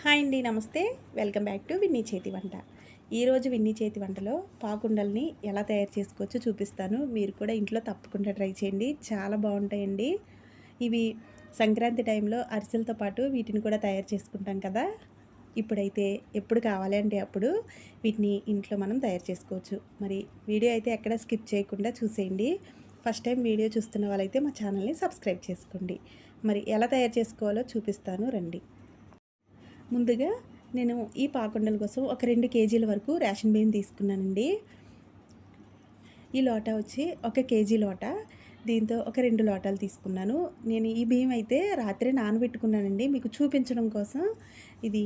Hi అండి, నమస్తే. Welcome back to Winnie చేతి వంట. ఈరోజు విన్నీ చేతి వంటలో పాకుండల్ని ఎలా తయారు చేసుకోవచ్చో చూపిస్తాను. మీరు కూడా ఇంట్లో తప్పకుండా ట్రై చేయండి, చాలా బాగుంటాయండి. ఇవి సంక్రాంతి టైంలో అరిసెలతో పాటు వీటిని కూడా తయారు చేసుకుంటాం కదా. ఇప్పుడైతే ఎప్పుడు కావాలి అంటే అప్పుడు వీటిని ఇంట్లో మనం తయారు చేసుకోవచ్చు. మరి వీడియో అయితే ఎక్కడ స్కిప్ చేయకుండా చూసేయండి. ఫస్ట్ టైం వీడియో చూస్తున్న వాళ్ళైతే మా ఛానల్ని సబ్స్క్రైబ్ చేసుకోండి. మరి ఎలా తయారు చేసుకోవాలో చూపిస్తాను, రండి. ముందుగా నేను ఈ పాకుండల కోసం ఒక 2 కేజీల వరకు రేషన్ బియ్యం తీసుకున్నానండి. ఈ లోటా వచ్చి 1 కేజీ లోటా, దీంతో ఒక 2 లోటాలు తీసుకున్నాను. నేను ఈ బియ్యం అయితే రాత్రి నానబెట్టుకున్నానండి, మీకు చూపించడం కోసం ఇది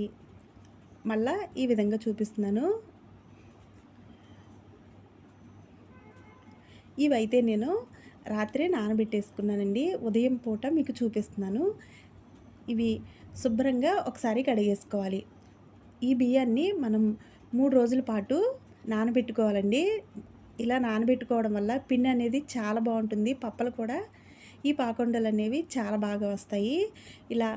మళ్ళా ఈ విధంగా చూపిస్తున్నాను. ఇవైతే నేను రాత్రే నానబెట్టేసుకున్నానండి, ఉదయం పూట మీకు చూపిస్తున్నాను. ఇవి శుభ్రంగా ఒకసారి కడిగేసుకోవాలి. ఈ బియ్యాన్ని మనం 3 రోజుల పాటు నానబెట్టుకోవాలండి. ఇలా నానబెట్టుకోవడం వల్ల పిండి అనేది చాలా బాగుంటుంది. పప్పలు కూడా ఈ పాకుండలు అనేవి చాలా బాగా వస్తాయి. ఇలా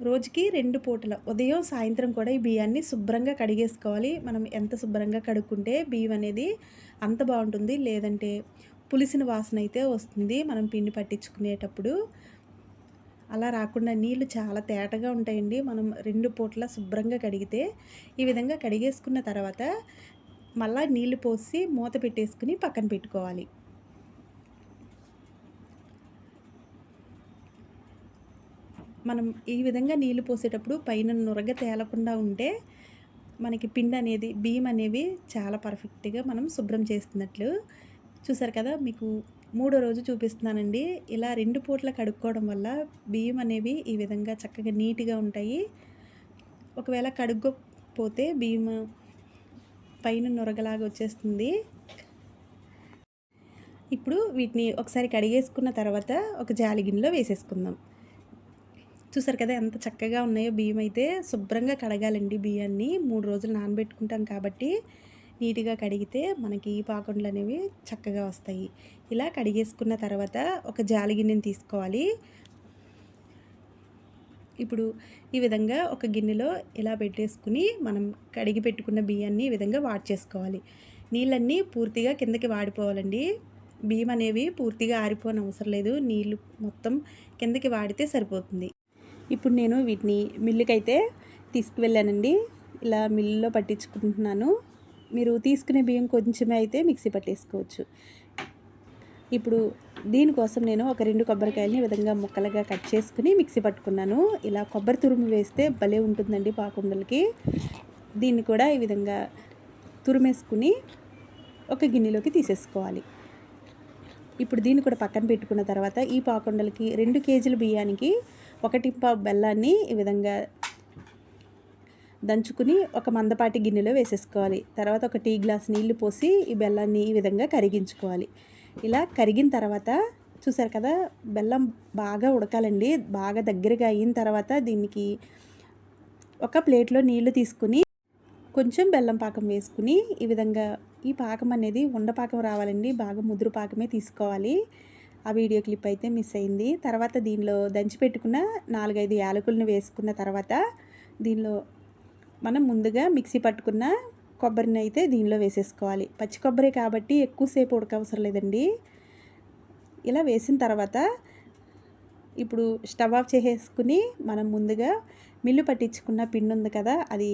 రోజుకి 2 పూటల ఉదయం సాయంత్రం కూడా ఈ బియ్యాన్ని శుభ్రంగా కడిగేసుకోవాలి. మనం ఎంత శుభ్రంగా కడుక్కుంటే బియ్యం అనేది అంత బాగుంటుంది. లేదంటే పులిసిన వాసన అయితే వస్తుంది మనం పిండి పట్టించుకునేటప్పుడు. అలా రాకుండా నీళ్ళు చాలా తేటగా ఉంటాయండి. మనం 2 పూటల శుభ్రంగా కడిగితే. ఈ విధంగా కడిగేసుకున్న తర్వాత మళ్ళీ నీళ్లు పోసి మూత పెట్టేసుకుని పక్కన పెట్టుకోవాలి. మనం ఈ విధంగా నీళ్లు పోసేటప్పుడు పైన నురగ తేలకుండా ఉంటే మనకి పిండి అనేది, బియ్యం అనేవి చాలా పర్ఫెక్ట్గా మనం శుభ్రం చేస్తున్నట్లు. చూసారు కదా, మీకు 3వ రోజు చూపిస్తున్నానండి. ఇలా 2 పూటల కడుక్కోవడం వల్ల బియ్యం అనేవి ఈ విధంగా చక్కగా నీట్గా ఉంటాయి. ఒకవేళ కడుక్కోకపోతే బియ్యం పైన నొరగలాగా వచ్చేస్తుంది. ఇప్పుడు వీటిని ఒకసారి కడిగేసుకున్న తర్వాత ఒక జాలి గిన్నెలో వేసేసుకుందాం. చూసారు కదా ఎంత చక్కగా ఉన్నాయో. బియ్యం అయితే శుభ్రంగా కడగాలండి. బియ్యాన్ని 3 రోజులు నానబెట్టుకుంటాం కాబట్టి నీట్గా కడిగితే మనకి ఈ పాకుండలు అనేవి చక్కగా వస్తాయి. ఇలా కడిగేసుకున్న తర్వాత ఒక జాలి గిన్నెని తీసుకోవాలి. ఇప్పుడు ఈ విధంగా ఒక గిన్నెలో ఇలా పెట్టేసుకుని మనం కడిగి పెట్టుకున్న బియ్యాన్ని ఈ విధంగా వాష్ చేసుకోవాలి. నీళ్ళన్నీ పూర్తిగా కిందకి వాడిపోవాలండి. బియ్యం అనేవి పూర్తిగా ఆరిపోని అవసరం లేదు, నీళ్ళు మొత్తం కిందకి వాడితే సరిపోతుంది. ఇప్పుడు నేను వీటిని మిల్లుకైతే తీసుకువెళ్ళానండి. ఇలా మిల్లులో పట్టించుకుంటున్నాను. మీరు తీసుకునే బియ్యం కొంచెమే అయితే మిక్సీ పట్టేసుకోవచ్చు. ఇప్పుడు దీనికోసం నేను ఒక 2 కొబ్బరికాయలని ఈ విధంగా ముక్కలుగా కట్ చేసుకుని మిక్సీ పట్టుకున్నాను. ఇలా కొబ్బరి తురుము వేస్తే భలే ఉంటుందండి పాకుండలకి. దీన్ని కూడా ఈ విధంగా తురిమేసుకుని ఒక గిన్నెలోకి తీసేసుకోవాలి. ఇప్పుడు దీన్ని కూడా పక్కన పెట్టుకున్న తర్వాత ఈ పాకుండలకి 2 కేజీల బియ్యానికి 1 బెల్లాన్ని ఈ విధంగా దంచుకుని ఒక మందపాటి గిన్నెలో వేసేసుకోవాలి. తర్వాత ఒక టీ గ్లాస్ నీళ్లు పోసి ఈ బెల్లాన్ని ఈ విధంగా కరిగించుకోవాలి. ఇలా కరిగిన తర్వాత చూసారు కదా, బెల్లం బాగా ఉడకాలండి. బాగా దగ్గరగా అయిన తర్వాత దీనికి ఒక ప్లేట్లో నీళ్లు తీసుకుని కొంచెం బెల్లం పాకం వేసుకుని ఈ విధంగా, ఈ పాకం అనేది ఉండపాకం రావాలండి, బాగా ముదురు పాకమే తీసుకోవాలి. ఆ వీడియో క్లిప్ అయితే మిస్ అయింది. తర్వాత దీనిలో దంచి పెట్టుకున్న 4-5 యాలకులను వేసుకున్న తర్వాత దీనిలో మనం ముందుగా మిక్సీ పట్టుకున్న కొబ్బరిని అయితే దీనిలో వేసేసుకోవాలి. పచ్చి కొబ్బరి కాబట్టి ఎక్కువసేపు ఉడకవసరం లేదండి. ఇలా వేసిన తర్వాత ఇప్పుడు స్టవ్ ఆఫ్ చేసేసుకుని మనం ముందుగా మిల్లు పట్టించుకున్న పిండి ఉంది కదా, అది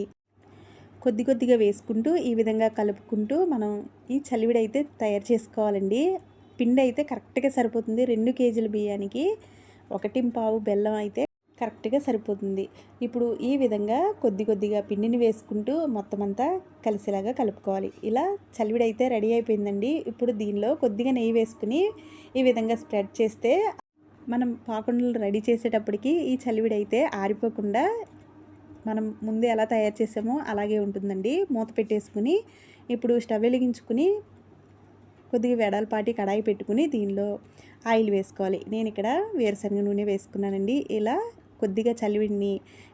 కొద్ది కొద్దిగా వేసుకుంటూ ఈ విధంగా కలుపుకుంటూ మనం ఈ చలివిడి అయితే తయారు చేసుకోవాలండి. పిండి అయితే కరెక్ట్గా సరిపోతుంది. 2 కేజీల బియ్యానికి 1.25 బెల్లం అయితే కరెక్ట్గా సరిపోతుంది. ఇప్పుడు ఈ విధంగా కొద్ది కొద్దిగా పిండిని వేసుకుంటూ మొత్తం అంతా కలిసేలాగా కలుపుకోవాలి. ఇలా చలివిడి అయితే రెడీ అయిపోయిందండి. ఇప్పుడు దీనిలో కొద్దిగా నెయ్యి వేసుకుని ఈ విధంగా స్ప్రెడ్ చేస్తే మనం పాకుండలు రెడీ చేసేటప్పటికి ఈ చలివిడి అయితే ఆరిపోకుండా మనం ముందు ఎలా తయారు చేసామో అలాగే ఉంటుందండి. మూత పెట్టేసుకుని ఇప్పుడు స్టవ్ వెలిగించుకుని కొద్దిగా వెడల్పాటి కడాయి పెట్టుకుని దీనిలో ఆయిల్ వేసుకోవాలి. నేను ఇక్కడ వేరుశనగ నూనె వేసుకున్నానండి. ఇలా కొద్దిగా చలివిడిని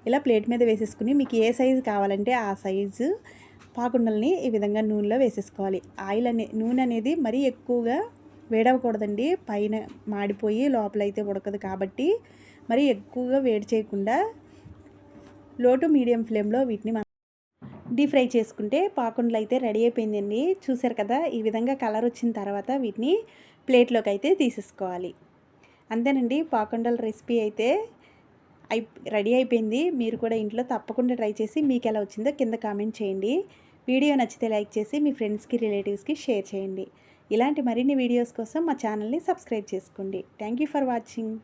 ఇలా ప్లేట్ మీద వేసేసుకుని మీకు ఏ సైజు కావాలంటే ఆ సైజు పాకుండల్ని ఈ విధంగా నూనెలో వేసేసుకోవాలి. నూనె అనేది మరీ ఎక్కువగా వేడవకూడదండి, పైన మాడిపోయి లోపలైతే ఉడకదు. కాబట్టి మరీ ఎక్కువగా వేడి చేయకుండా లో టు మీడియం ఫ్లేమ్లో వీటిని మనం డీప్ ఫ్రై చేసుకుంటే పాకుండలు అయితే రెడీ అయిపోయిందండి. చూసారు కదా, ఈ విధంగా కలర్ వచ్చిన తర్వాత వీటిని ప్లేట్లోకి అయితే తీసేసుకోవాలి. అంతేనండి, పాకుండల రెసిపీ అయితే రెడీ అయిపోయింది. మీరు కూడా ఇంట్లో తప్పకుండా ట్రై చేసి మీకు ఎలా వచ్చిందో కింద కామెంట్ చేయండి. వీడియో నచ్చితే లైక్ చేసి మీ ఫ్రెండ్స్కి రిలేటివ్స్కి షేర్ చేయండి. ఇలాంటి మరిన్ని వీడియోస్ కోసం మా ఛానల్ని సబ్స్క్రైబ్ చేసుకోండి. Thank you for watching.